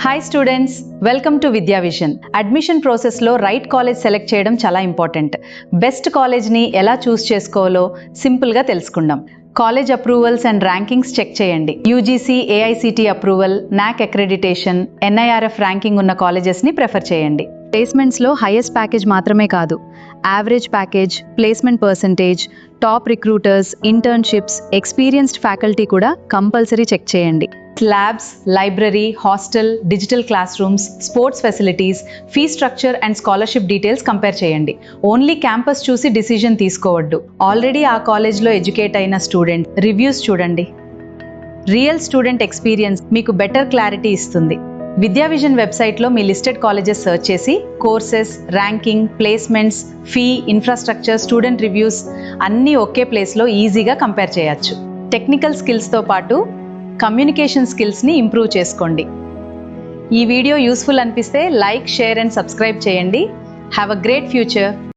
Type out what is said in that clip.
Hi students, welcome to విద్యా vision. Admission ప్రాసెస్లో right college select చేయడం చాలా ఇంపార్టెంట్. బెస్ట్ కాలేజ్ని ఎలా చూస్ చేసుకోవాలో సింపుల్గా తెలుసుకుందాం. College approvals and rankings check చేయండి. UGC, AICTE approval, NAAC accreditation, NIRF ranking ఉన్న కాలేజెస్ని ప్రిఫర్ చేయండి. ప్లేస్మెంట్స్లో హైయెస్ట్ ప్యాకేజ్ మాత్రమే కాదు, average package, placement percentage, top recruiters, internships, experienced faculty కూడా కంపల్సరీ చెక్ చేయండి. Labs, library, hostel, digital classrooms, sports facilities, fee structure and scholarship details compare చేయండి. Only campus చూసి డిసిజన్ తీసుకోవద్దు. Already ఆ కాలేజ్లో educate అయిన స్టూడెంట్ రివ్యూస్ చూడండి. Real student experience మీకు బెటర్ క్లారిటీ ఇస్తుంది. విద్యా విజన్ వెబ్సైట్లో మీ లిస్టెడ్ కాలేజెస్ సెర్చ్ చేసి courses, ranking, placements, fee, infrastructure, student reviews అన్నీ ఒకే ప్లేస్లో ఈజీగా కంపేర్ చేయొచ్చు. టెక్నికల్ స్కిల్స్తో పాటు కమ్యూనికేషన్ స్కిల్స్ని ఇంప్రూవ్ చేసుకోండి. ఈ వీడియో యూస్ఫుల్ అనిపిస్తే లైక్, షేర్ అండ్ సబ్స్క్రైబ్ చేయండి. Have a great future.